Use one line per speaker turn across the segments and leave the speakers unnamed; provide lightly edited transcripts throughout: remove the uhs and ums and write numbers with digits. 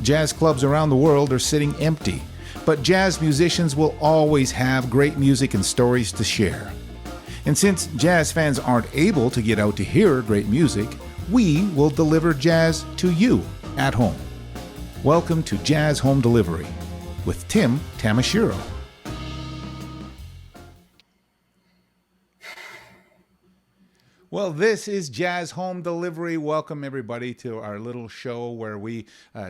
Jazz clubs around the world are sitting empty, but jazz musicians will always have great music and stories to share. And since jazz fans aren't able to get out to hear great music, we will deliver jazz to you at home. Welcome to Jazz Home Delivery with Tim Tamashiro. Well, this is Jazz Home Delivery. Welcome, everybody, to our little show where we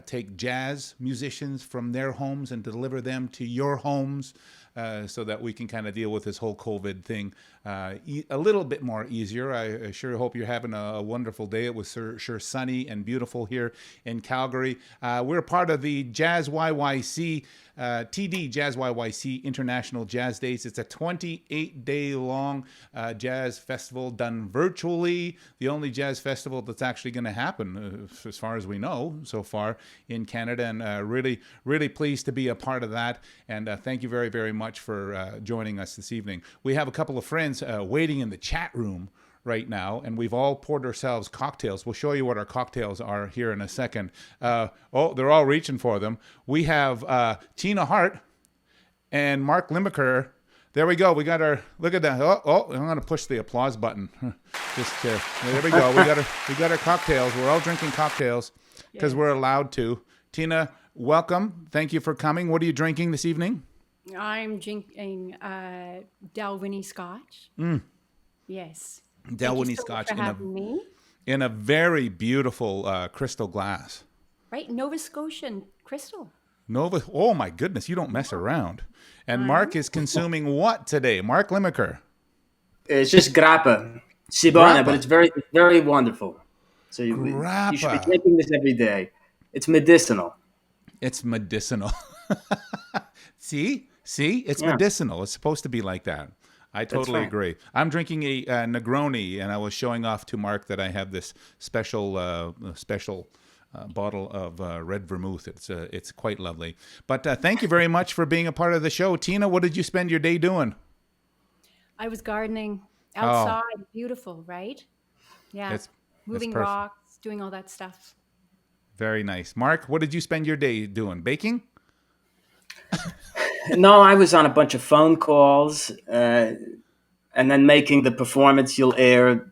take jazz musicians from their homes and deliver them to your homes so that we can kind of deal with this whole COVID thing a little bit more easier. I sure hope you're having a wonderful day. It was sure sunny and beautiful here in Calgary. We're part of the JazzYYC TD JazzYYC International Jazz Days. It's a 28-day-long jazz festival done virtually. The only jazz festival that's actually going to happen, as far as we know, so far in Canada. And really pleased to be a part of that. And thank you very, very much for joining us this evening. We have a couple of friends waiting in the chat room right now, and we've all poured ourselves cocktails. We'll show you what our cocktails are here in a second. They're all reaching for them. We have Tina Hartt and Mark Limacher. There we go. We got our, look at that. I'm going to push the applause button. There we go. We got our cocktails. We're all drinking cocktails because we're allowed to. Tina, welcome. Thank you for coming. What are you drinking this evening?
I'm drinking Dalwhinnie Scotch. Yes.
Dalwhinnie Scotch in a very beautiful crystal glass.
Right, Nova Scotian crystal.
Oh my goodness, you don't mess around. And Mark is consuming what today? Mark Limacher.
It's just grappa. Sibona, but it's very, very wonderful. So you should be drinking this every day. It's medicinal.
It's medicinal. See? It's medicinal. It's supposed to be like that. I totally agree. I'm drinking a Negroni, and I was showing off to Mark that I have this special bottle of red vermouth. It's quite lovely. But thank you very much for being a part of the show. Tina, what did you spend your day doing?
I was gardening outside. Beautiful, right? Yeah, moving rocks, doing all that stuff.
Very nice. Mark, what did you spend your day doing? Baking?
No, I was on a bunch of phone calls and then making the performance you'll air,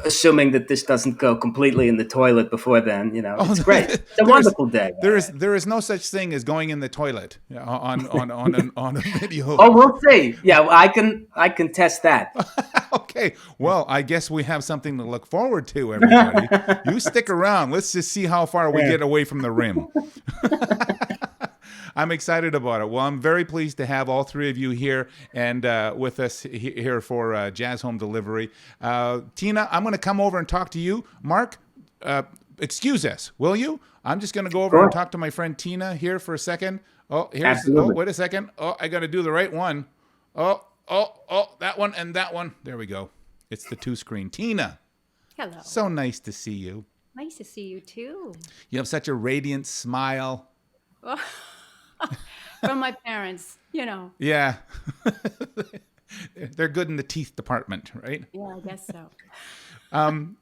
assuming that this doesn't go completely in the toilet before then, it's great. It's a wonderful day.
There is no such thing as going in the toilet on a video.
Oh, we'll see. Yeah, I can test that.
Okay. Well, I guess we have something to look forward to, everybody. You stick around. Let's just see how far we get away from the rim. I'm excited about it. Well, I'm very pleased to have all three of you here and with us here for Jazz Home Delivery. Tina, I'm going to come over and talk to you. Mark, excuse us, will you? I'm just going to go over and talk to my friend Tina here for a second. Wait a second. I got to do the right one. That one and that one. There we go. It's the two screen. Tina.
Hello.
So nice to see you.
Nice to see you too.
You have such a radiant smile.
From my parents,
Yeah. They're good in the teeth department, right?
Yeah, I guess so.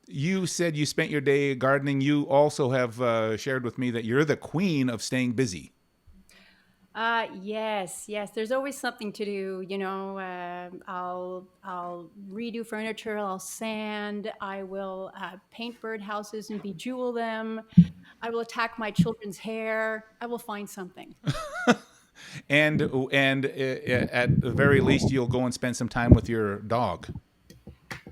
You said you spent your day gardening. You also have shared with me that you're the queen of staying busy.
Yes. There's always something to do. I'll redo furniture. I'll sand. I will paint birdhouses and bejewel them. I will attack my children's hair. I will find something.
and at the very least, you'll go and spend some time with your dog.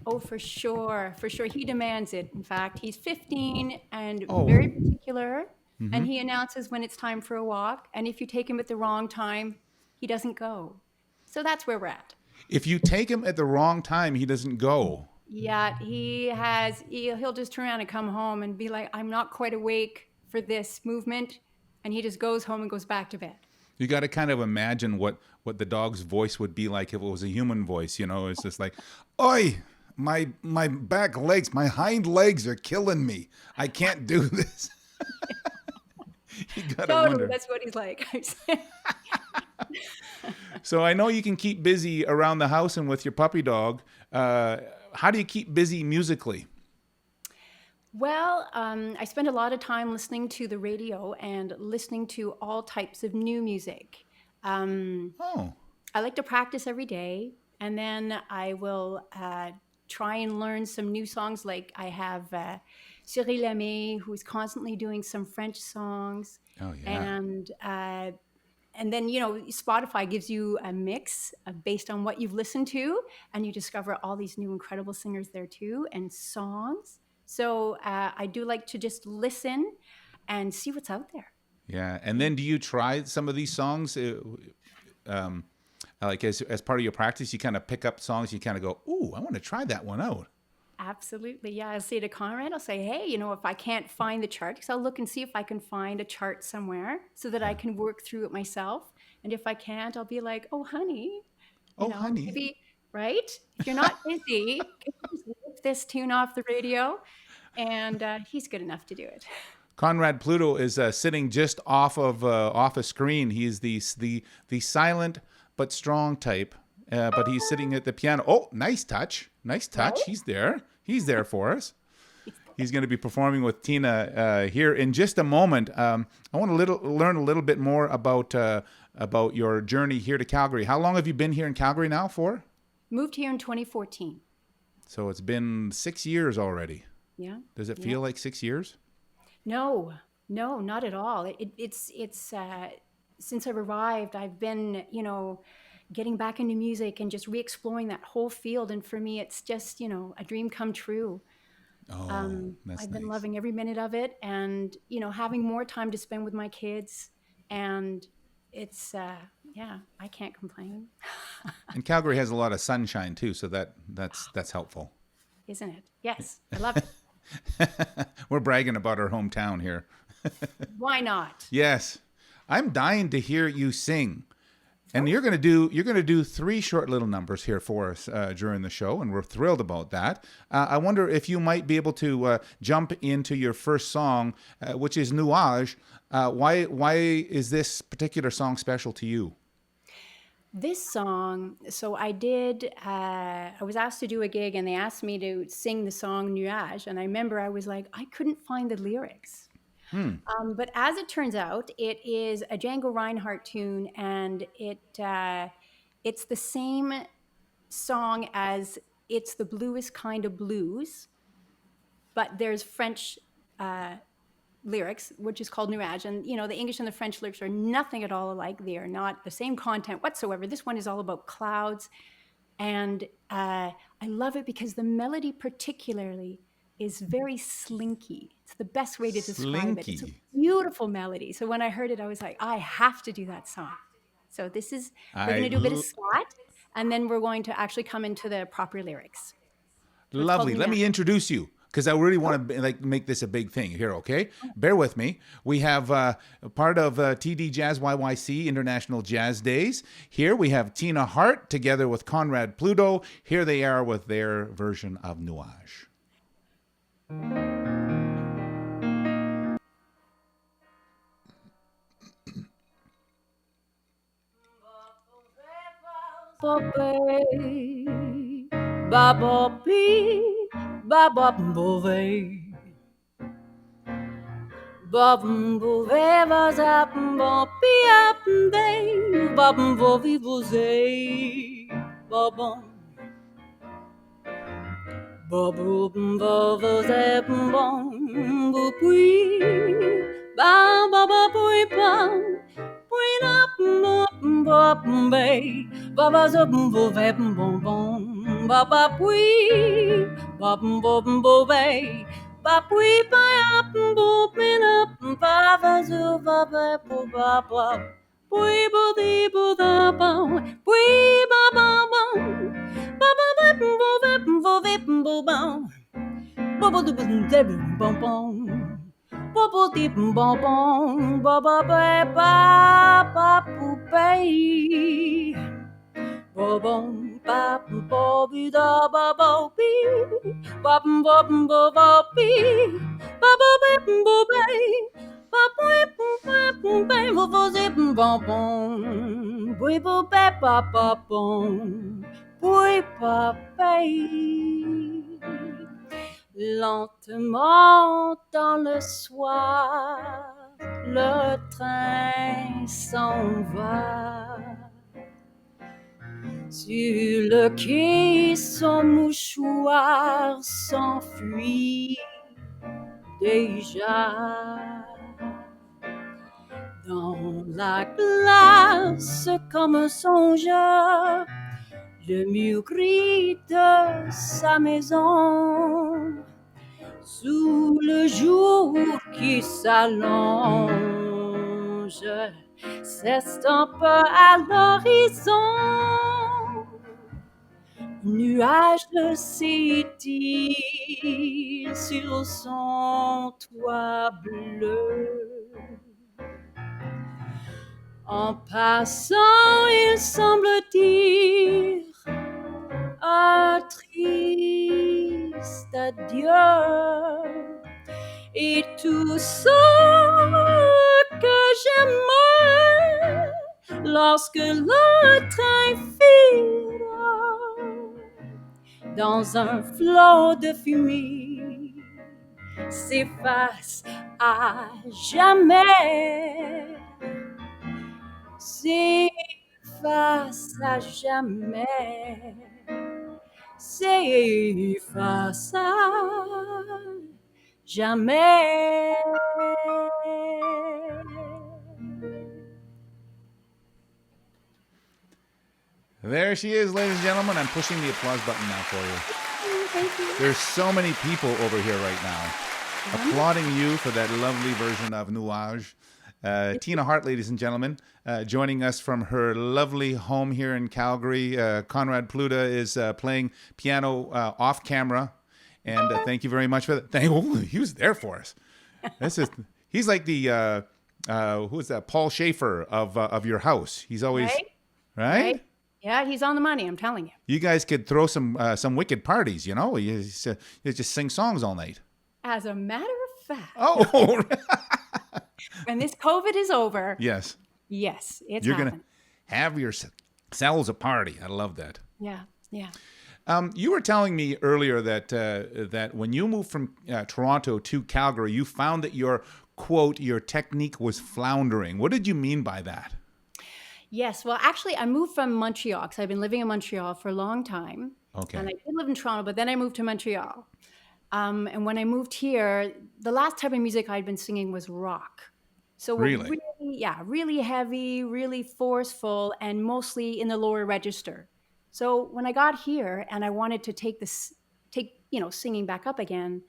Oh, for sure. He demands it. In fact, he's 15 and very particular. Mm-hmm. And he announces when it's time for a walk. And if you take him at the wrong time, he doesn't go. So that's where we're at.
If you take him at the wrong time, he doesn't go.
Yeah, he'll just turn around and come home and be like, I'm not quite awake for this movement. And he just goes home and goes back to bed.
You got to kind of imagine what the dog's voice would be like if it was a human voice. It's just like, oi, my back legs, my hind legs are killing me. I can't do this. You gotta wonder.
That's what he's like.
So I know you can keep busy around the house and with your puppy dog. How do you keep busy musically?
Well, I spend a lot of time listening to the radio and listening to all types of new music. Um,
Oh,
I like to practice every day, and then I will try and learn some new songs. Like I have Cyril Lemay, who's constantly doing some French songs,
oh yeah.
and uh, and then Spotify gives you a mix based on what you've listened to, and you discover all these new incredible singers there too, and songs. So I do like to just listen and see what's out there.
Yeah. And then do you try some of these songs? Um, like as part of your practice, you kind of pick up songs, you kind of go, ooh, I want to try that one out.
Absolutely. Yeah. I'll say to Conrad, I'll say, hey, if I can't find the chart, because I'll look and see if I can find a chart somewhere so that I can work through it myself. And if I can't, I'll be like, oh, honey,
Oh, honey.
maybe, right? If you're not busy, can you just lift this tune off the radio? And he's good enough to do it.
Conrad Pluto is sitting just off a screen. He's the silent but strong type, but he's sitting at the piano. Oh, nice touch, nice touch.
Right?
He's there for us. He's going to be performing with Tina here in just a moment. I want to learn a little bit more about your journey here to Calgary. How long have you been here in Calgary now for?
Moved here in 2014.
So it's been 6 years already.
Yeah.
Does it
Yeah.
feel like 6 years?
No, not at all. It's since I've arrived, I've been, getting back into music and just re-exploring that whole field. And for me, it's just, a dream come true.
Oh, that's
I've been
nice.
loving every minute of it, and, having more time to spend with my kids. And it's, yeah, I can't complain,
And Calgary has a lot of sunshine too, so that's helpful.
isn't it? Yes, I love it.
We're bragging about our hometown here.
Why not?
Yes, I'm dying to hear you sing, and you're gonna do 3 short little numbers here for us during the show, and we're thrilled about that. I wonder if you might be able to jump into your first song, which is Nuage. Why is this particular song special to you?
This song, so I was asked to do a gig and they asked me to sing the song Nuage. And I remember I was like, I couldn't find the lyrics. But as it turns out, it is a Django Reinhardt tune, and it's the same song as It's the Bluest Kind of Blues, but there's French lyrics, which is called Nuage. And, the English and the French lyrics are nothing at all alike. They are not the same content whatsoever. This one is all about clouds. And I love it because the melody particularly is very slinky. It's the best way to describe it. It's a
Slinky.
beautiful melody. So when I heard it, I was like, I have to do that song. So we're going
I
to do a bit of scat, and then we're going to actually come into the proper lyrics. So it's called
Lovely. Let me
Nuage.
introduce you because I really want to make this a big thing here. Okay, bear with me. We have part of TD JazzYYC International Jazz Days. Here we have Tina Hartt together with Conrad Pluto. Here they are with their version of Nuage.
Bobby, Bobby, Bobby, Bobum bove vas up boppy up day Bobum vovi vosei Bobum Bobum vovose bom bupui Ba ba ba pui pam Pui up bopum bay Babas up vove bom bom Baba pui Bobum bobum bove Bapui pa up boopin up Baba zo baba baba Pui bodi boda bow Pui baba bow Baba whip bo whip bo whip bo bow Bubble doo bom bom Bubble deep bom bom Baba ba ba ba poopay Bobom ba bo bi da ba bo bi Bobum bobum bo bo bi Baba whip bo bay Baba whip bo bay Bo bo zip bom bom Bui bo ba ba ba bom Boy, Papa. Lentement dans le soir, le train s'en va. Sur le quai, son mouchoir s'enfuit déjà. Dans la glace comme un songeur, le mur gris de sa maison, sous le jour qui s'allonge, s'estompe à l'horizon. Nuage s'étire sur son toit bleu. En passant, il semble dire un triste adieu. Et tout ce que j'aimais lorsque le train fila dans un flot de fumée s'efface à jamais. S'efface à jamais. S'efface à jamais.
There she is, ladies and gentlemen. I'm pushing the applause button now for you.
Thank you.
There's so many people over here right now applauding you for that lovely version of Nuage. Tina Hartt, ladies and gentlemen, joining us from her lovely home here in Calgary. Conrad Pluta is playing piano off camera, and thank you very much for that. He was there for us. He's like the who is that? Paul Schaefer of your house. He's always right.
Yeah, he's on the money. I'm telling you.
You guys could throw some wicked parties. You know, you just sing songs all night.
As a matter of fact.
Oh.
When this COVID is over.
Yes.
Yes, it's
You're
happening.
Gonna have yourselves a party. I love that.
Yeah.
You were telling me earlier that when you moved from Toronto to Calgary, you found that your technique was floundering. What did you mean by that?
Yes. Well, actually, I moved from Montreal because I've been living in Montreal for a long time.
Okay.
And I did live in Toronto, but then I moved to Montreal. And when I moved here, the last type of music I'd been singing was rock. So
really,
really heavy, really forceful, and mostly in the lower register. So when I got here and I wanted to take singing back up again,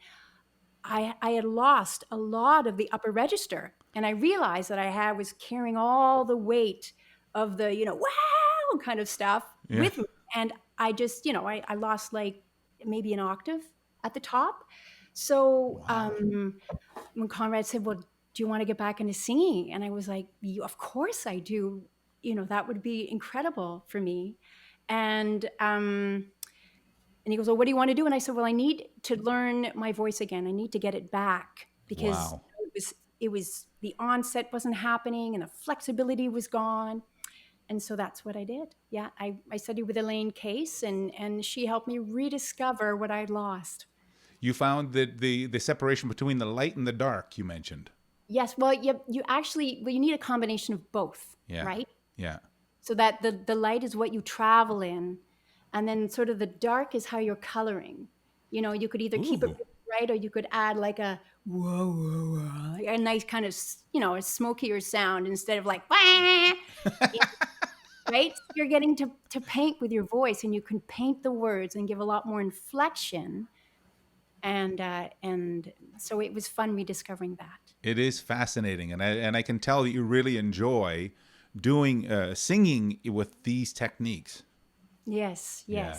I had lost a lot of the upper register, and I realized that I was carrying all the weight of the wow kind of stuff with me, and I just I lost like maybe an octave at the top. So when Conrad said, well, do you want to get back into singing? And I was like, of course I do. That would be incredible for me. And he goes, well, what do you want to do? And I said, well, I need to learn my voice again. I need to get it back because it was the onset wasn't happening and the flexibility was gone. And so that's what I did. Yeah, I studied with Elaine Case, and she helped me rediscover what I'd lost.
You found that the separation between the light and the dark, you mentioned.
Yes. Well, you need a combination of both, right?
Yeah.
So that the light is what you travel in, and then sort of the dark is how you're coloring. You could either keep it right, or you could add like a whoa, whoa, whoa, like a nice kind of a smokier sound instead of like wah! Right? You're getting to paint with your voice, and you can paint the words and give a lot more inflection. And so it was fun rediscovering that. It
is fascinating, and I can tell that you really enjoy doing singing with these techniques.
Yes. Yeah.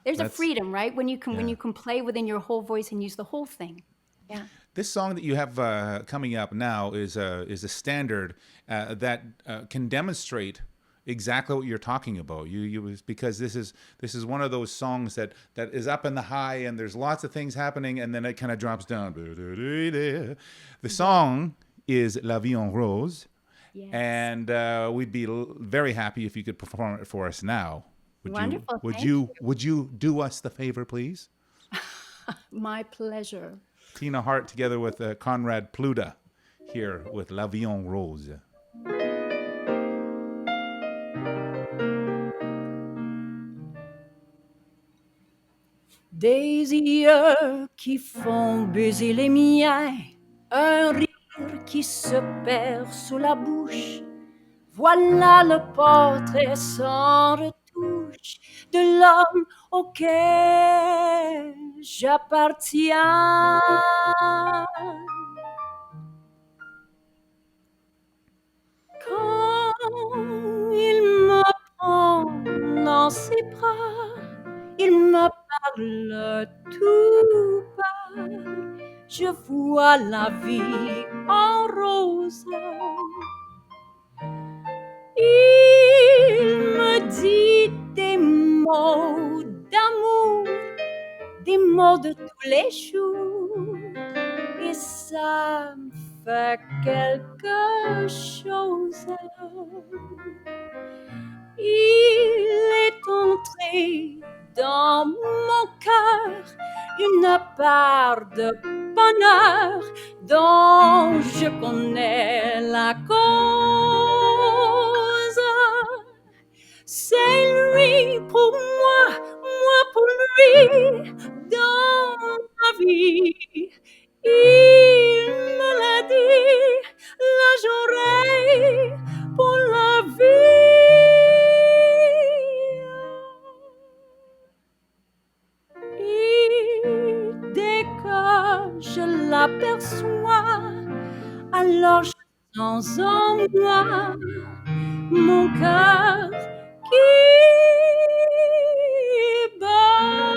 There's a freedom, right? When you can play within your whole voice and use the whole thing. Yeah.
This song that you have coming up now is a standard that can demonstrate exactly what you're talking about. Because this is one of those songs that is up in the high, and there's lots of things happening, and then it kind of drops down. The song is La Vie en Rose, and we'd be very happy if you could perform it for us now.
Wonderful.
Would you do us the favor, please?
My pleasure.
Tina Hartt together with Conrad Pluta here with L'Avion Rose.
Des yeux qui font baiser les miens, un rire qui se perd sous la bouche. Voilà le portrait sans retouche de l'homme auquel j'appartiens. Quand il me prend dans ses bras, il me parle tout bas. Je vois la vie en rose. Il me dit des mots d'amour, des mots de tous les jours, et ça me fait quelque chose. Il est entré dans mon cœur une part de bonheur dont je connais la cause. C'est lui pour moi, moi pour lui, dans ma vie. Il me l'a dit, là j'aurai pour la vie. Et dès que je l'aperçois, alors je sens en moi mon cœur qui bat.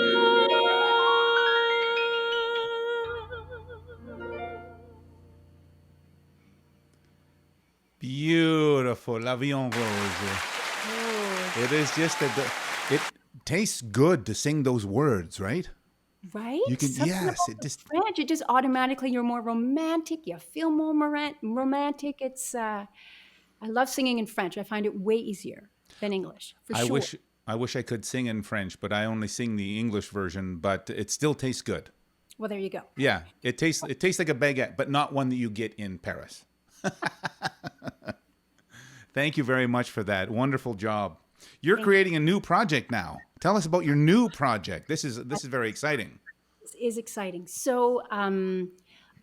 Beautiful, L'Avion Rose. It is just it tastes good to sing those words, right?
Right?
You can,
Something
yes,
about
it
the
just,
French, it just automatically, you're more romantic, you feel more romantic. It's, I love singing in French. I find it way easier than English, for
I
sure.
wish I could sing in French, but I only sing the English version, but it still tastes good.
Well, there you go.
Yeah, it tastes like a baguette, but not one that you get in Paris. Thank you very much for that. Wonderful job. You're creating a new project now. Tell us about your new project. This is very exciting.
This is exciting. So,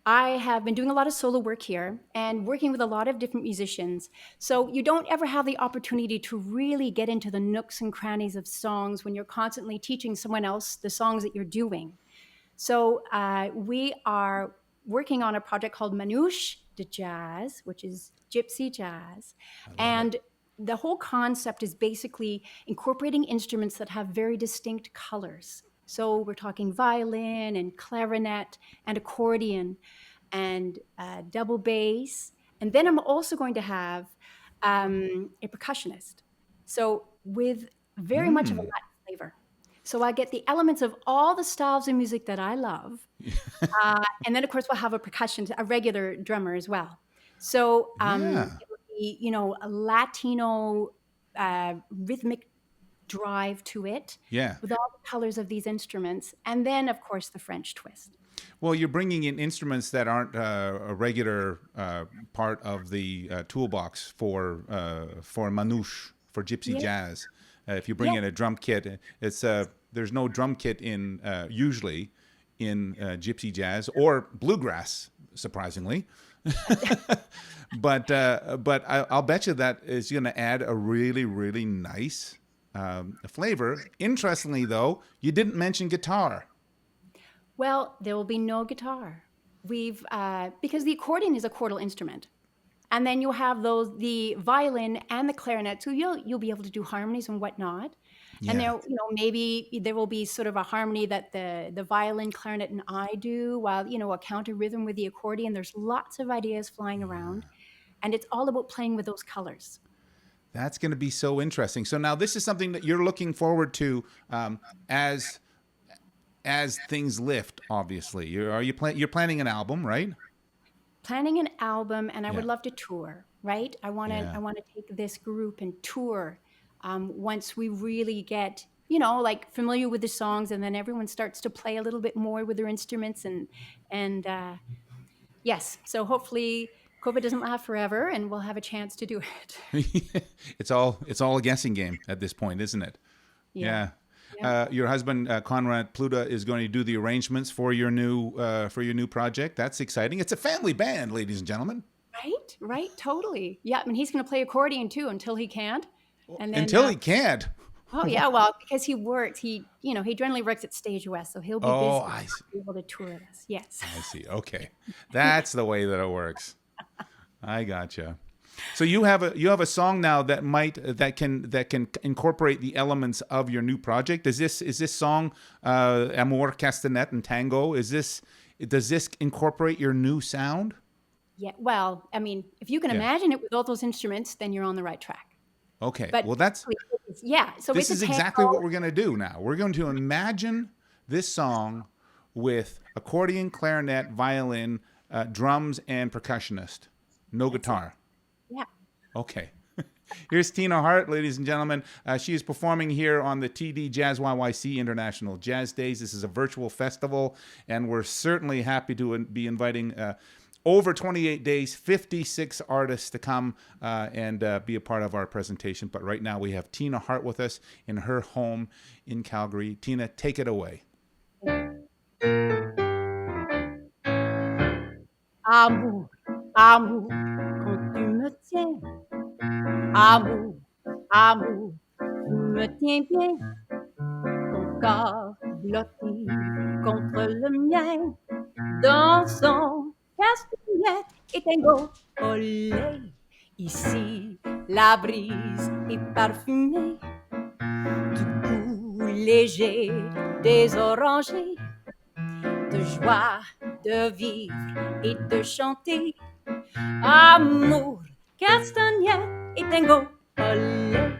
I have been doing a lot of solo work here and working with a lot of different musicians. So you don't ever have the opportunity to really get into the nooks and crannies of songs when you're constantly teaching someone else the songs that you're doing. So we are working on a project called Manouche de Jazz, which is gypsy jazz. And the whole concept is basically incorporating instruments that have very distinct colors. So we're talking violin and clarinet and accordion and double bass. And then I'm also going to have a percussionist. So with very much of a Latin flavor. So I get the elements of all the styles of music that I love. And then, of course, we'll have a regular drummer as well. So
Yeah.
it will be, a Latino rhythmic drive to it
Yeah.
with all the colors of these instruments. And then, of course, the French twist.
Well, you're bringing in instruments that aren't a regular part of the toolbox for manouche, for gypsy jazz. If you bring in a drum kit, it's there's no drum kit in usually in gypsy jazz or bluegrass, surprisingly. but I'll bet you that is going to add a really, really nice flavor. Interestingly, though, you didn't mention guitar.
Well, there will be no guitar. We've because the accordion is a chordal instrument, and then you'll have the violin and the clarinet. So you'll be able to do harmonies and whatnot. And there, maybe there will be sort of a harmony that the violin, clarinet, and I do, while a counter rhythm with the accordion. There's lots of ideas flying around, and it's all about playing with those colors.
That's going to be so interesting. So now this is something that you're looking forward to as things lift. Obviously, you're planning an album, right?
Planning an album, and I would love to tour. Right? I want to take this group and tour once we really get like familiar with the songs, and then everyone starts to play a little bit more with their instruments, and yes. So hopefully COVID doesn't last forever, and we'll have a chance to do it.
It's all a guessing game at this point, isn't it? Yeah. Your husband Conrad Pluta is going to do the arrangements for your new project. That's exciting. It's a family band, ladies and gentlemen.
Right, totally. Yeah, I mean, he's going to play accordion too until he can't. And then,
until he can't.
Oh yeah, well, because he works, he generally works at Stage West, so he'll be busy to be able to tour with us. Yes.
I see. Okay, that's the way that it works. I gotcha. So you have a song now that can incorporate the elements of your new project. Is this song Amor, Castanet, and Tango? Does this incorporate your new sound?
Yeah. Well, I mean, if you can imagine it with all those instruments, then you're on the right track.
Okay.
But
well, that's
So
this is exactly what we're going to do now. We're going to imagine this song with accordion, clarinet, violin, drums, and percussionist. No guitar.
Yeah.
Okay. Here's Tina Hartt, ladies and gentlemen. She is performing here on the TD JazzYYC International Jazz Days. This is a virtual festival, and we're certainly happy to be inviting over 28 days, 56 artists to come and be a part of our presentation. But right now we have Tina Hartt with us in her home in Calgary. Tina, take it away.
Amour, amour, quand tu me tiens. Amour, amour, tu me tiens bien. Ton corps blotti contre le mien. Dans son castagnette et tango, olé. Ici, la brise est parfumée du goût léger des orangers, de joie de vivre et de chanter. Amour, castagnette et tango, olé.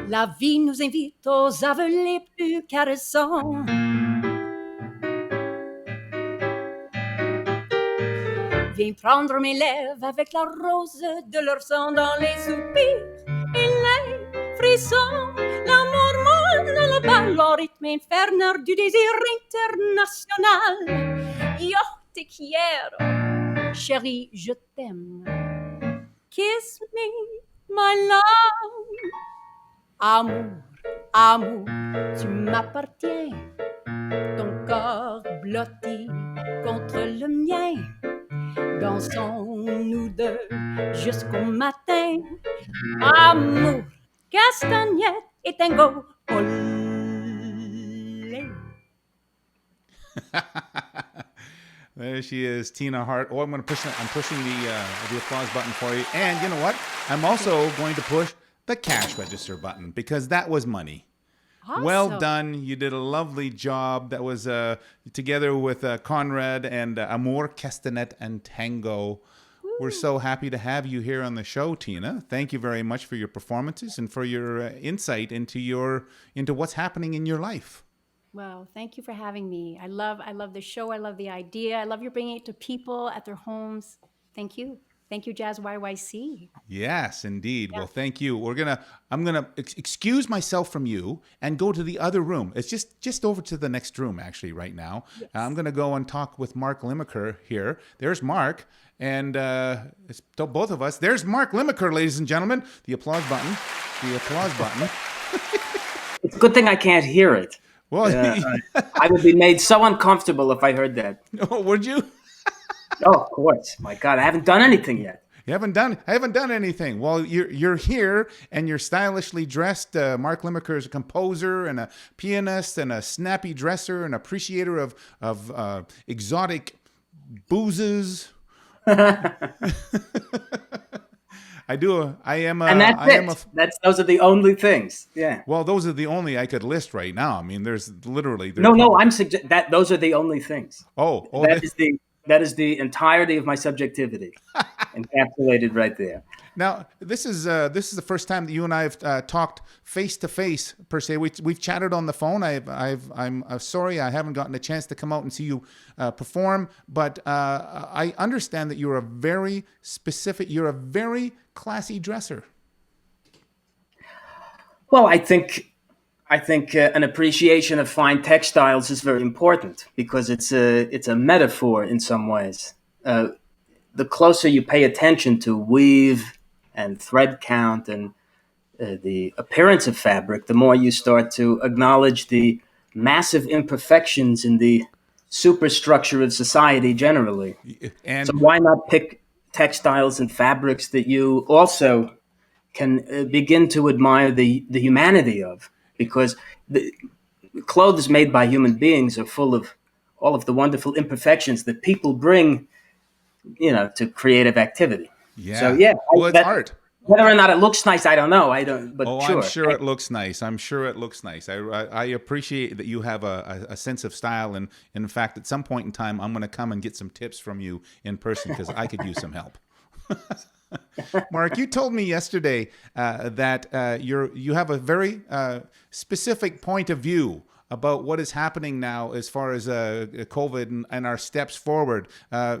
La vie nous invite aux aveux les plus caressants. Viens prendre mes lèvres avec la rose de leur sang dans les soupirs et les frissons. L'amour morne le ballon rythme infernal du désir international. Yo te quiero, chérie, je t'aime. Kiss me, my love. Amour, amour, tu m'appartiens. Ton corps blotti contre le mien. Dansons-nous deux jusqu'au matin. Amour, castagnette et tango, olé.
There she is, Tina Hartt. Oh, I'm pushing the applause button for you. And you know what? I'm also going to push the cash register button because that was money.
Awesome.
Well done. You did a lovely job. That was together with Conrad and Amor, Castanet, and Tango. Woo. We're so happy to have you here on the show, Tina. Thank you very much for your performances and for your insight into what's happening in your life.
Well, thank you for having me. I love the show. I love the idea. I love you bringing it to people at their homes. Thank you. Thank you, JazzYYC.
Yes, indeed. Yeah. Well, thank you. I'm gonna excuse myself from you and go to the other room. It's just over to the next room, actually, right now. Yes. I'm gonna go and talk with Mark Limacher here. There's Mark, and it's both of us. There's Mark Limacher, ladies and gentlemen. The applause button. The applause button.
It's a good thing I can't hear it.
Well,
I would be made so uncomfortable if I heard that.
Oh, would you?
Oh, of course. My God, I haven't done anything yet.
I haven't done anything. Well, you're here and you're stylishly dressed. Mark Limacher is a composer and a pianist and a snappy dresser and appreciator of exotic boozes.
Those are the only things. Yeah.
Well, those are the only I could list right now. I mean, there's literally.
I'm suggesting that those are the only things.
Oh,
that is the entirety of my subjectivity. encapsulated right there.
Now, this is the first time that you and I have talked face to face per se. We've chatted on the phone. I'm sorry I haven't gotten a chance to come out and see you perform, but I understand that you're a very classy dresser.
Well, I think an appreciation of fine textiles is very important because it's a metaphor in some ways. The closer you pay attention to weave and thread count and the appearance of fabric, the more you start to acknowledge the massive imperfections in the superstructure of society generally. And so why not pick textiles and fabrics that you also can begin to admire the humanity of? Because the clothes made by human beings are full of all of the wonderful imperfections that people bring, to creative activity.
Yeah.
So yeah,
well, it's art.
Whether or not it looks nice, I don't know. But sure.
I'm sure it looks nice. I appreciate that you have a sense of style, and in fact, at some point in time, I'm going to come and get some tips from you in person because I could use some help. Mark, you told me yesterday that you have a very specific point of view about what is happening now as far as COVID and our steps forward.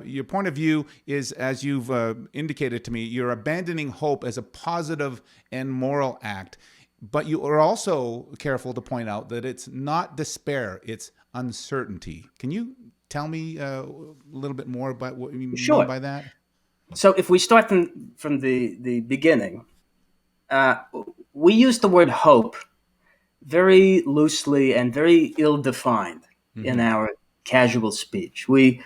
Your point of view is, as you've indicated to me, you're abandoning hope as a positive and moral act. But you are also careful to point out that it's not despair, it's uncertainty. Can you tell me a little bit more about what you mean by that?
So if we start from the beginning, we use the word hope very loosely and very ill-defined in our casual speech. We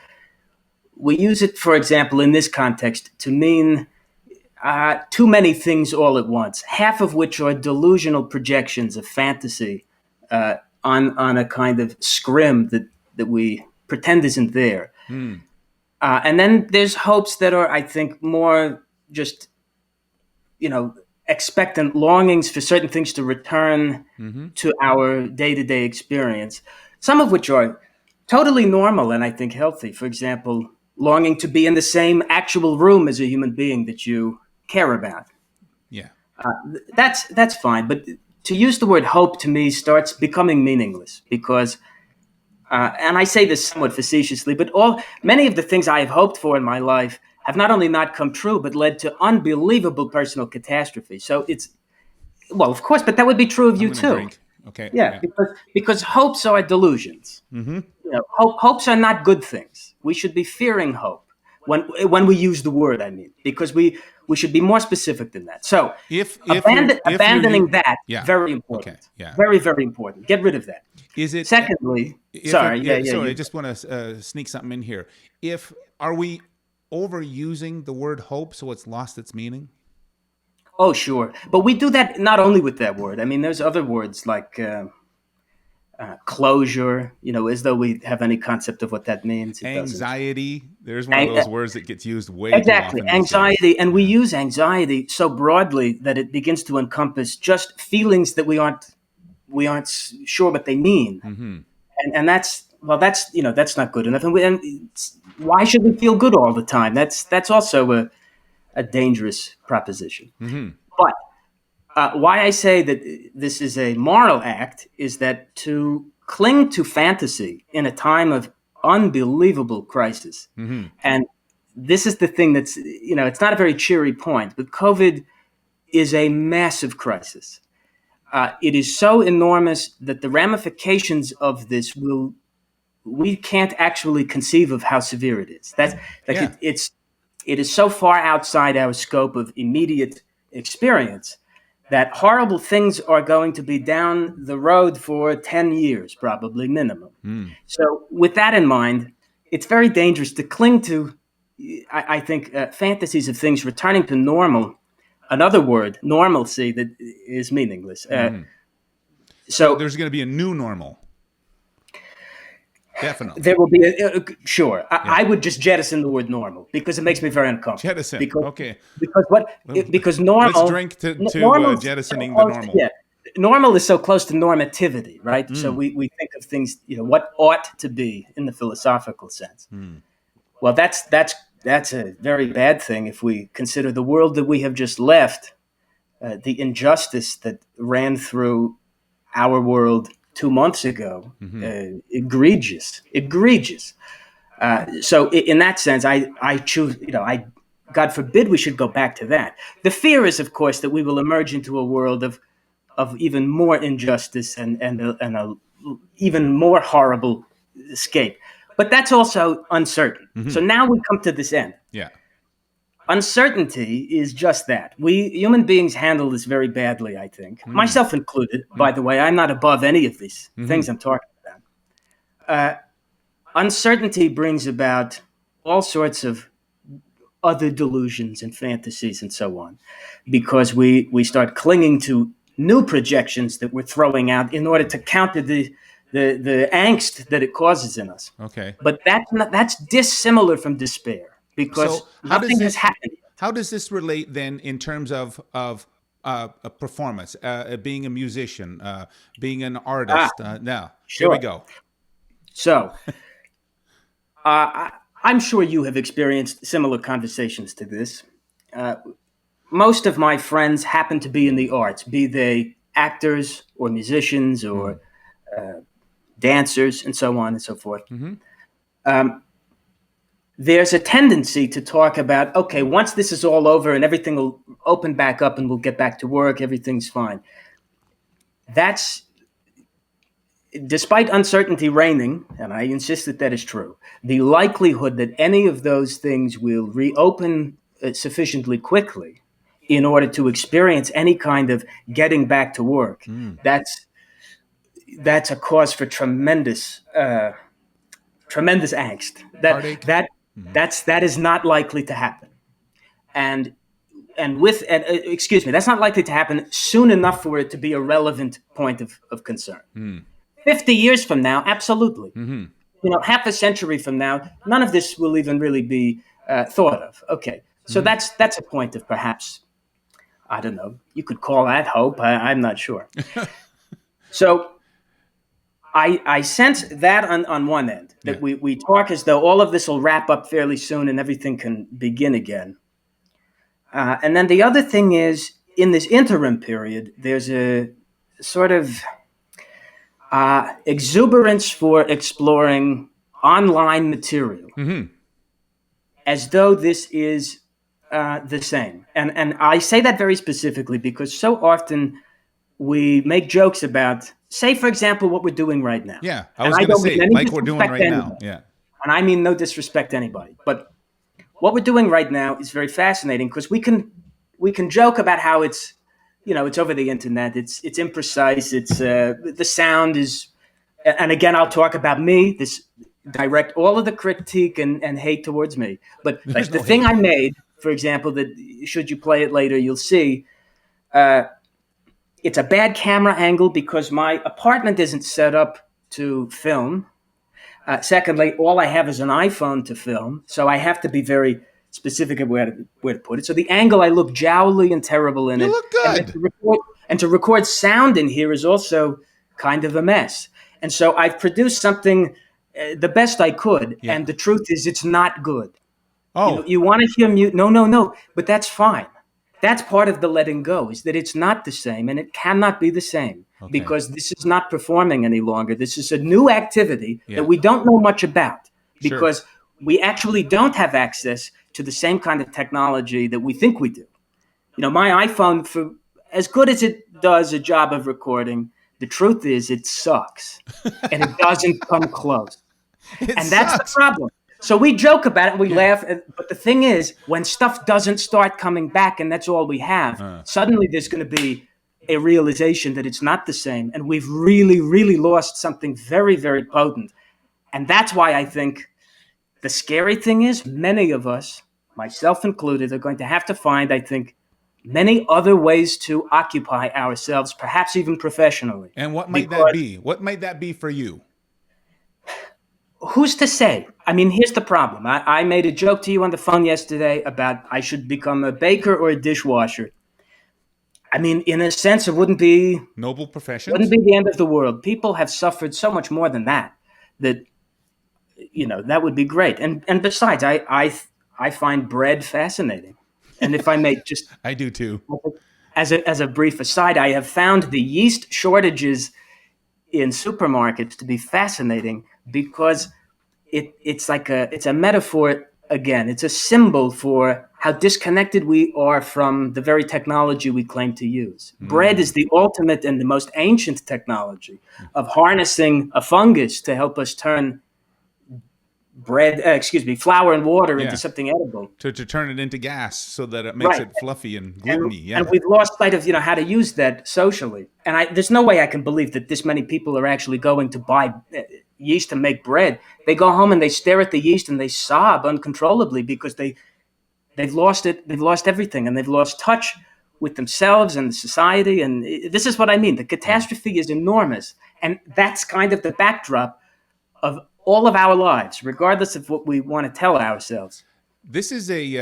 use it, for example, in this context to mean too many things all at once, half of which are delusional projections of fantasy on a kind of scrim that we pretend isn't there. And then there's hopes that are, I think, more just, expectant longings for certain things to return to our day-to-day experience, some of which are totally normal and I think healthy. For example, longing to be in the same actual room as a human being that you care about.
Yeah.
That's fine. But to use the word hope to me starts becoming meaningless because, and I say this somewhat facetiously, but many of the things I have hoped for in my life have not only not come true, but led to unbelievable personal catastrophe. So of course, but that would be true of you too.
Drink. Okay.
Yeah. Because hopes are delusions. Hopes are not good things. We should be fearing hope when we use the word. I mean, because we should be more specific than that. So abandoning that, very important.
Okay. Yeah.
Very, very important. Get rid of that.
Is it?
Secondly,
I just want to sneak something in here. Are we overusing the word hope so it's lost its meaning?
Oh, sure. But we do that not only with that word. I mean, there's other words like closure, as though we have any concept of what that means.
Anxiety. There's one of those words that gets used way
exactly.
too often.
Anxiety. And we use anxiety so broadly that it begins to encompass just feelings that we aren't sure what they mean. And that's not good enough. And why should we feel good all the time? That's also a dangerous proposition. But why I say that this is a moral act is that to cling to fantasy in a time of unbelievable crisis, and this is the thing that's, it's not a very cheery point, but COVID is a massive crisis. It is so enormous that the ramifications of this we can't actually conceive of how severe it is. It is so far outside our scope of immediate experience that horrible things are going to be down the road for 10 years, probably minimum. So with that in mind, it's very dangerous to cling to, I think, fantasies of things returning to normal. Another word, normalcy, that is meaningless. So
there's going to be a new normal. Definitely.
There will be sure. I would just jettison the word normal because it makes me very uncomfortable.
Jettison. Okay.
Because normal.
Let's drink to jettisoning the normal.
Yeah. Normal is so close to normativity, right? So we think of things, what ought to be in the philosophical sense. Well, that's that's a very bad thing if we consider the world that we have just left, the injustice that ran through our world 2 months ago. Egregious, egregious. So in that sense, I choose, God forbid we should go back to that. The fear is, of course, that we will emerge into a world of even more injustice and a even more horrible escape. But that's also uncertain. So now we come to this end.
Yeah.
Uncertainty is just that. We human beings handle this very badly, I think, myself included. By the way, I'm not above any of these things I'm talking about. Uncertainty brings about all sorts of other delusions and fantasies and so on, because we start clinging to new projections that we're throwing out in order to counter the angst that it causes in us.
Okay.
But that's dissimilar from despair, because
So how
nothing has happened.
How does this relate then in terms of a performance, being a musician, being an artist? Now, here we
Sure.
go.
So, I'm sure you have experienced similar conversations to this. Most of my friends happen to be in the arts, be they actors or musicians or dancers and so on and so forth. There's a tendency to talk about, okay, once this is all over and everything will open back up and we'll get back to work, everything's fine. That's, despite uncertainty reigning, and I insist that that is true, the likelihood that any of those things will reopen sufficiently quickly in order to experience any kind of getting back to work, that's a cause for tremendous angst.
Heartache?
That is not likely to happen, and that's not likely to happen soon enough for it to be a relevant point of concern. 50 years from now, absolutely. Half a century from now, none of this will even really be thought of. Okay, so that's a point of perhaps, I don't know, you could call that hope. I'm not sure. So I sense that on one end, that we talk as though all of this will wrap up fairly soon and everything can begin again. And then the other thing is, in this interim period, there's a sort of exuberance for exploring online material, as though this is the same. And I say that very specifically because so often we make jokes about, say, for example, what we're doing right now.
Yeah, I was going to say, like we're doing right now. Yeah.
And I mean no disrespect to anybody, but what we're doing right now is very fascinating because we can joke about how it's over the internet. It's imprecise. It's the sound is, and again, I'll talk about me. This direct all of the critique and hate towards me. But like the thing I made, for example, that should you play it later, you'll see. It's a bad camera angle because my apartment isn't set up to film. Secondly, all I have is an iPhone to film, so I have to be very specific of where to put it. So the angle, I look jowly and terrible in it.
You look good.
And to record sound in here is also kind of a mess. And so I've produced something the best I could, and the truth is it's not good.
Oh.
You want to hear mute? No, but that's fine. That's part of the letting go, is that it's not the same and it cannot be the same because this is not performing any longer. This is a new activity that we don't know much about because we actually don't have access to the same kind of technology that we think we do. My iPhone, for as good as it does a job of recording, the truth is it sucks and it doesn't come close. That's the problem. So we joke about it and we laugh, but the thing is, when stuff doesn't start coming back and that's all we have, suddenly there's going to be a realization that it's not the same, and we've really, really lost something very, very potent. And that's why I think the scary thing is many of us, myself included, are going to have to find, I think, many other ways to occupy ourselves, perhaps even professionally.
And what might that be? What might that be for you?
Who's to say? I mean, here's the problem. I made a joke to you on the phone yesterday about I should become a baker or a dishwasher. I mean, in a sense, it wouldn't be
noble professions.
Wouldn't be the end of the world. People have suffered so much more than that. That would be great. And besides, I I find bread fascinating. And if I may just,
I do too.
as a brief aside, I have found the yeast shortages in supermarkets to be fascinating because it's a metaphor again. It's a symbol for how disconnected we are from the very technology we claim to use. Bread is the ultimate and the most ancient technology of harnessing a fungus to help us turn flour and water into
Yeah.
something edible.
To turn it into gas so that it makes
Right.
it fluffy and
And,
gluteny. Yeah.
and we've lost sight of how to use that socially. And there's no way I can believe that this many people are actually going to buy yeast to make bread. They go home and they stare at the yeast and they sob uncontrollably because they've lost it. They've lost everything, and they've lost touch with themselves and the society. And this is what I mean. The catastrophe is enormous, and that's kind of the backdrop of all of our lives, regardless of what we want to tell ourselves.
This is I'm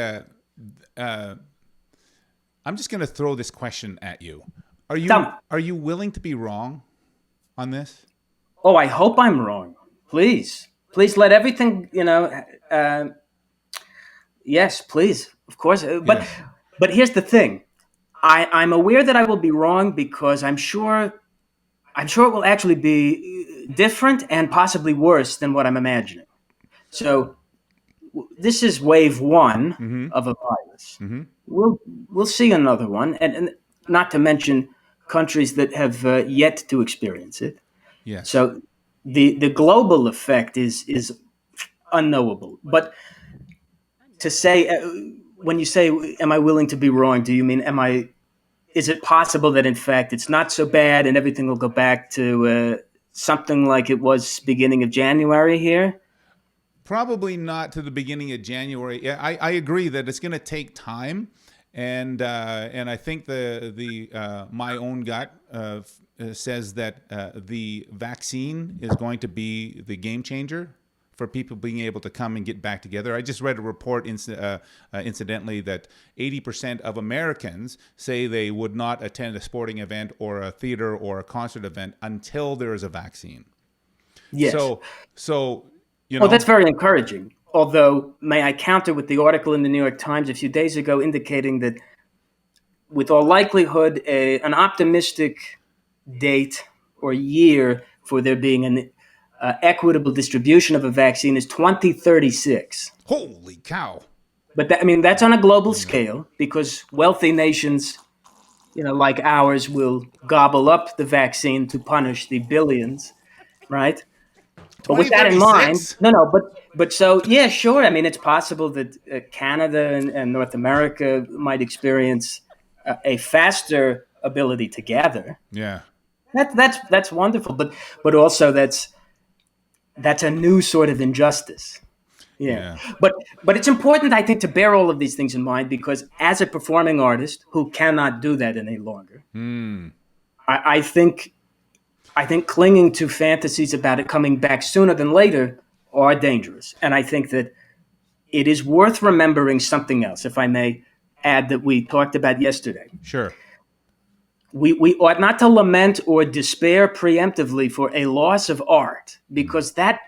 just going to throw this question at you. Are you willing to be wrong on this?
Oh, I hope I'm wrong. Please let everything, yes, please, of course. But here's the thing. I'm aware that I will be wrong because I'm sure it will actually be different and possibly worse than what I'm imagining. So this is wave one of a virus. Mm-hmm. We'll see another one, and not to mention countries that have yet to experience it.
Yeah.
So the global effect is unknowable. But to say, when you say, "Am I willing to be wrong?" Do you mean is it possible that in fact it's not so bad and everything will go back to something like it was beginning of January here?
Probably not to the beginning of January. Yeah, I agree that it's going to take time, and I think the my own gut says that the vaccine is going to be the game changer for people being able to come and get back together. I just read a report, incidentally, that 80% of Americans say they would not attend a sporting event or a theater or a concert event until there is a vaccine.
Yes.
So.
Well, that's very encouraging. Although, may I counter with the article in the New York Times a few days ago indicating that, with all likelihood, an optimistic date or year for there being an equitable distribution of a vaccine is 2036.
Holy cow!
But that's on a global scale because wealthy nations, like ours, will gobble up the vaccine to punish the billions, right? But with that in mind, but so, yeah, sure. It's possible that Canada and North America might experience a faster ability to gather.
Yeah.
That's wonderful. But also that's a new sort of injustice. Yeah. But it's important, I think, to bear all of these things in mind because as a performing artist who cannot do that any longer, I think clinging to fantasies about it coming back sooner than later are dangerous. And I think that it is worth remembering something else, if I may add, that we talked about yesterday.
Sure.
We ought not to lament or despair preemptively for a loss of art because that...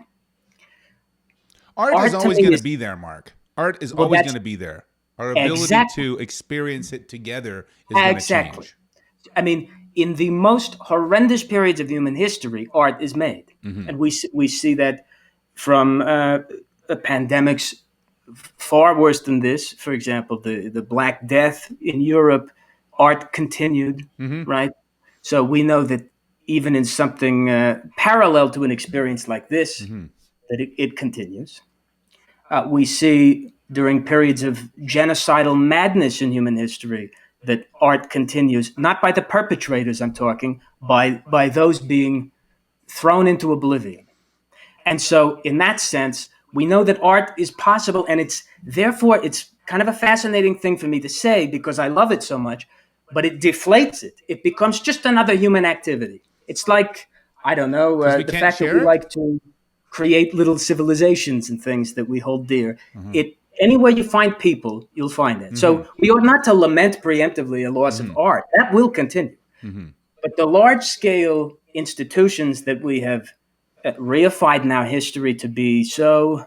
Art is always going to be there, Mark. Art is always going to be there. Our ability to experience it together is going to change.
In the most horrendous periods of human history, art is made. Mm-hmm. And we see that from pandemics far worse than this. For example, the Black Death in Europe, art continued, right? So we know that even in something parallel to an experience like this, that it continues. We see during periods of genocidal madness in human history that art continues, not by the perpetrators I'm talking, by those being thrown into oblivion. And so in that sense, we know that art is possible, and it's kind of a fascinating thing for me to say because I love it so much, but it deflates it. It becomes just another human activity. It's like, I don't know, the fact that we like to create little civilizations and things that we hold dear. Anywhere you find people, you'll find it. So we ought not to lament preemptively a loss of art. That will continue. But the large-scale institutions that we have reified in our history to be so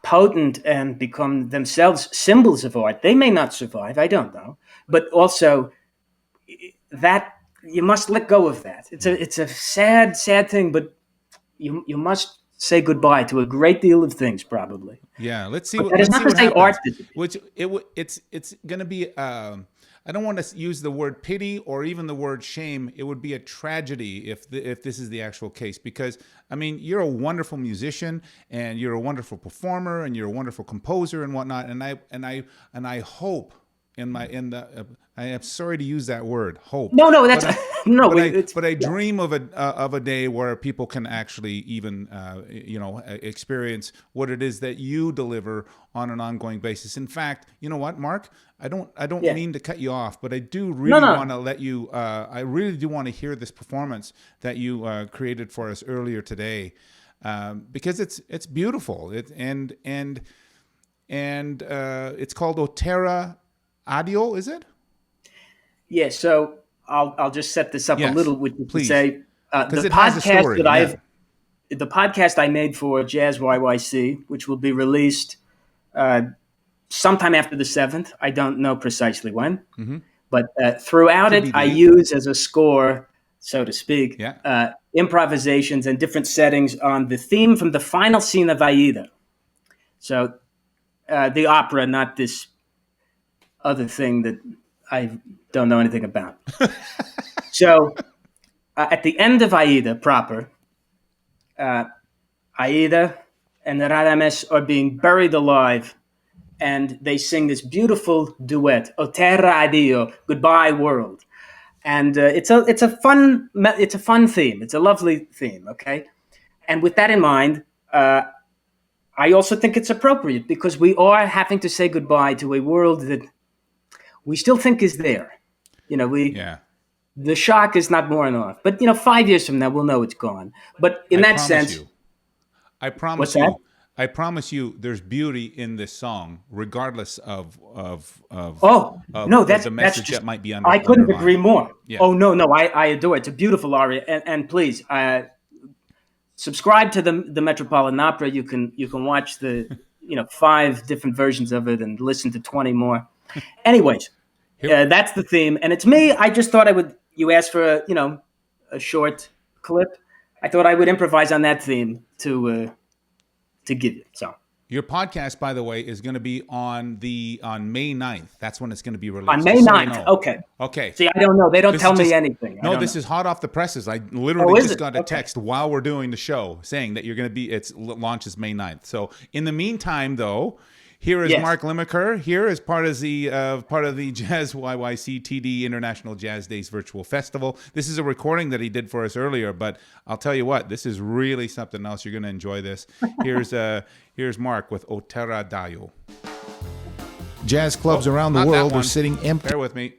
potent and become themselves symbols of art. They may not survive, I don't know, but also that you must let go of that. It's a sad thing, but you must say goodbye to a great deal of things, probably.
Yeah, let's see
But
what
that is
let's
not
see
to
what
say art
happens.
disappears.
Which it's going to be. I don't want to use the word pity or even the word shame. It would be a tragedy if this is the actual case, because I mean, you're a wonderful musician and you're a wonderful performer and you're a wonderful composer and whatnot. And I hope I am sorry to use that word, hope.
No, that's
But I,
no.
but I dream of a day where people can actually even experience what it is that you deliver on an ongoing basis. In fact, you know what, Mark? I don't
Yeah.
mean to cut you off, but I do
No,
really
no.
want to let you. I really do want to hear this performance that you created for us earlier today, because it's beautiful. It's called Otera Adio, is it?
Yeah. So I'll just set this up a
Yes,
little, which is to
please,
say
because
the
it has a
podcast
story.
that
Yeah.
the podcast I made for JazzYYC, which will be released sometime after the 7th. I don't know precisely when, but throughout it, I
TBD.
use as a score, so to speak,
Yeah.
improvisations and different settings on the theme from the final scene of Aida. So the opera, not this other thing that I don't know anything about. So at the end of Aida proper, Aida and Radames are being buried alive, and they sing this beautiful duet, O Terra Addio, Goodbye World. And it's a fun theme. It's a lovely theme. Okay, and with that in mind, I also think it's appropriate because we are having to say goodbye to a world that we still think is there.
Yeah.
The shock is not worn off, but 5 years from now we'll know it's gone. But in
I
that
promise
sense,
you. I
what's
promise
that?
you. I promise you. There's beauty in this song, regardless
Oh
of
no,
the
that's
message
just
that might be
I couldn't agree
underlying.
more.
Yeah.
Oh no, I adore it. It's a beautiful aria, and please subscribe to the Metropolitan Opera. You can watch the 5 different versions of it and listen to 20 more. Anyways,
Here,
that's the theme, and it's me. I just thought I would. You asked for a short clip. I thought I would improvise on that theme to give you. So
your podcast, by the way, is going to be on May 9th. That's when it's going to be released.
on May
just so you
9th,
know.
okay.
Okay.
See, I don't know. They don't
This
tell
is
me
just-
anything. I
No,
don't
this
know.
is hot off the presses. I
Oh,
literally
is
just
it?
got a
Okay.
text while we're doing the show saying that you're going to be. It's launches May 9th. So in the meantime, though, here is
Yes.
Mark Limacher. Here is part of the JazzYYC TD International Jazz Days Virtual Festival. This is a recording that he did for us earlier, but I'll tell you what, this is really something else. You're going to enjoy this. Here's Mark with Otera Dayo. Jazz clubs around the not that world are one. sitting empty.
Oh,
Bear with me.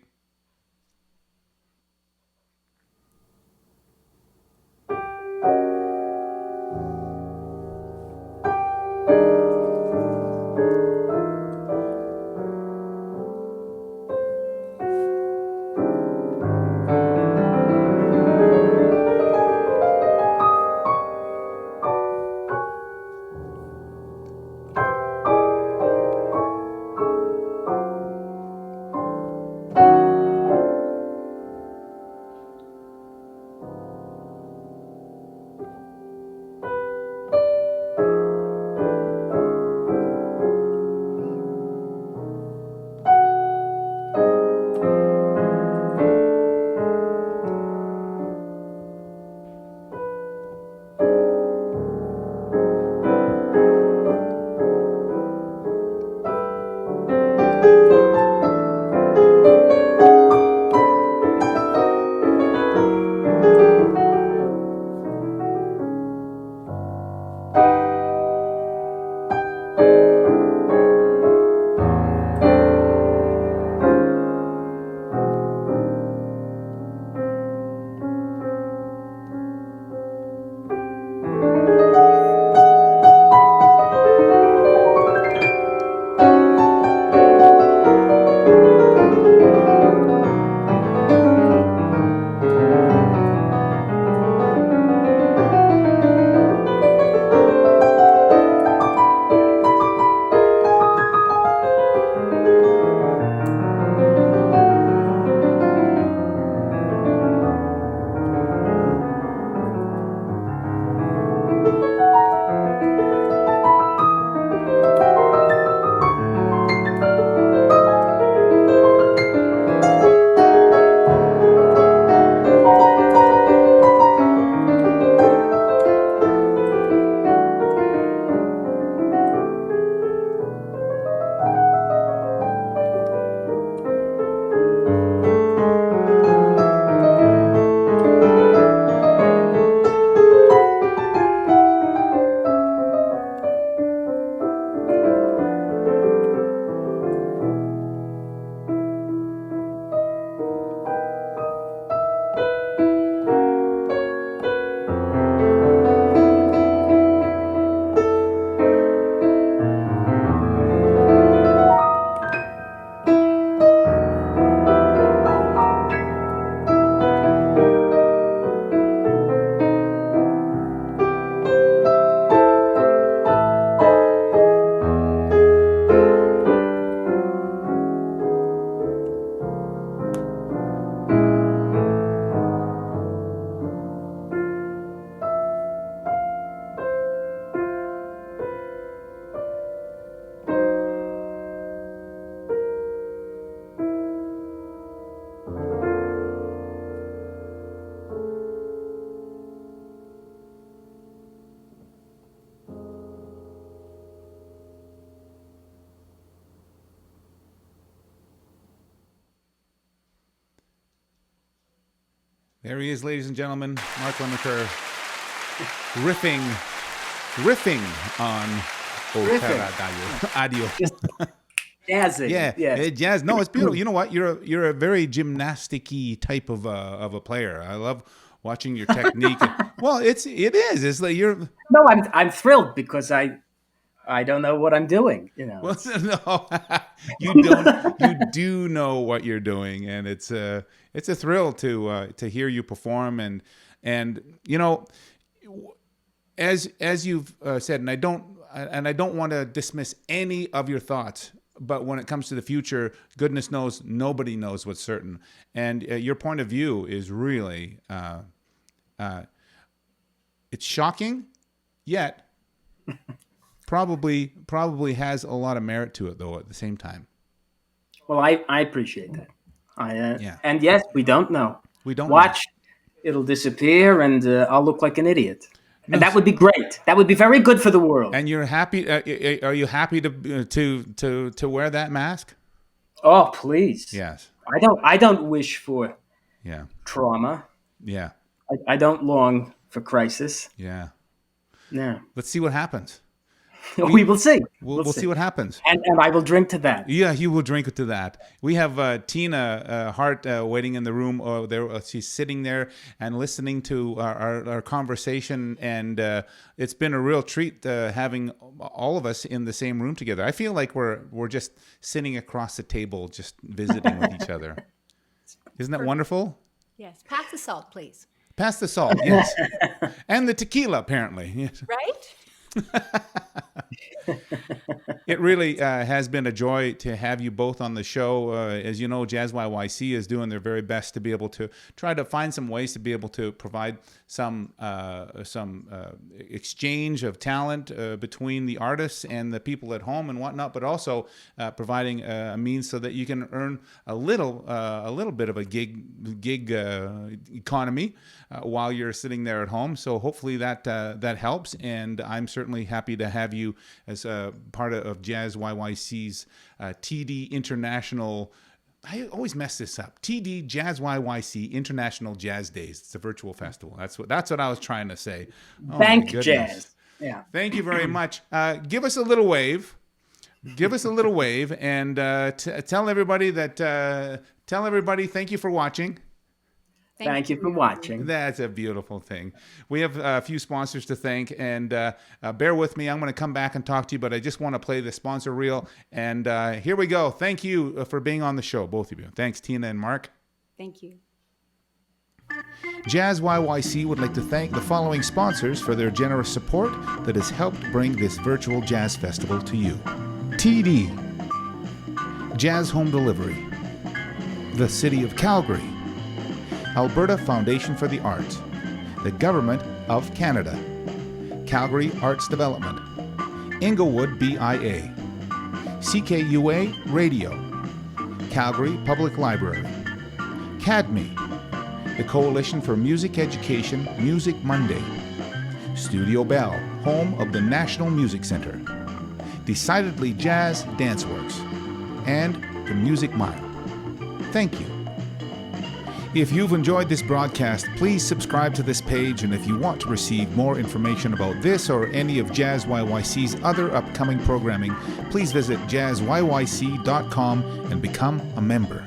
There he is, ladies and gentlemen. Mark Limacher riffing on Adio.
Just jazzing.
Yeah,
Yes.
jazz. No, it's beautiful. You know what? You're a very gymnastic-y type of a player. I love watching your technique. Well, it is. It's like you're.
No, I'm thrilled because I don't know what I'm doing.
Well, no, you don't. You do know what you're doing, and it's a thrill to hear you perform, and as you've said, and I don't want to dismiss any of your thoughts. But when it comes to the future, goodness knows nobody knows what's certain. And your point of view is really, it's shocking, yet probably has a lot of merit to it, though, at the same time.
Well, I appreciate that.
Yeah.
And yes, we don't know.
We don't
watch. It'll disappear, and I'll look like an idiot. And that would be great. That would be very good for the world.
And you're happy? Are you happy to wear that mask?
Oh, please.
Yes.
I don't wish for trauma.
Yeah.
I don't long for crisis.
Yeah.
Yeah.
Let's see what happens.
We will see.
We'll see what happens.
And I will drink to that.
Yeah, you will drink to that. We have Tina Hartt waiting in the room. She's sitting there and listening to our conversation, and it's been a real treat having all of us in the same room together. I feel like we're just sitting across the table, just visiting with each other. Isn't that wonderful?
Yes. Pass the salt, please.
Pass the salt, yes. And the tequila, apparently. Yes.
Right?
It really has been a joy to have you both on the show. As you know, JazzYYC is doing their very best to be able to try to find some ways to be able to provide some exchange of talent between the artists and the people at home and whatnot, but also providing a means so that you can earn a little bit of a gig economy while you're sitting there at home. So hopefully that helps, and I'm certainly happy to have you as a part of JazzYYC's TD International. I always mess this up. TD JazzYYC International Jazz Days. It's a virtual festival. That's what I was trying to say. Oh,
Thank Jazz. Yeah.
Thank you very much. Give us a little wave. Give us a little wave, and tell everybody thank you for watching.
Thank you for watching.
That's a beautiful thing. We have a few sponsors to thank, and bear with me. I'm going to come back and talk to you, but I just want to play the sponsor reel. And here we go. Thank you for being on the show, both of you. Thanks, Tina and Mark.
Thank you.
JazzYYC would like to thank the following sponsors for their generous support that has helped bring this virtual jazz festival to you. TD, Jazz Home Delivery, the City of Calgary, Alberta Foundation for the Arts, the Government of Canada, Calgary Arts Development, Inglewood BIA, CKUA Radio, Calgary Public Library, CADME, the Coalition for Music Education Music Monday, Studio Bell, home of the National Music Center, Decidedly Jazz Danceworks, and the Music Mile. Thank you. If you've enjoyed this broadcast, please subscribe to this page, and if you want to receive more information about this or any of JazzYYC's other upcoming programming, please visit jazzyyc.com and become a member.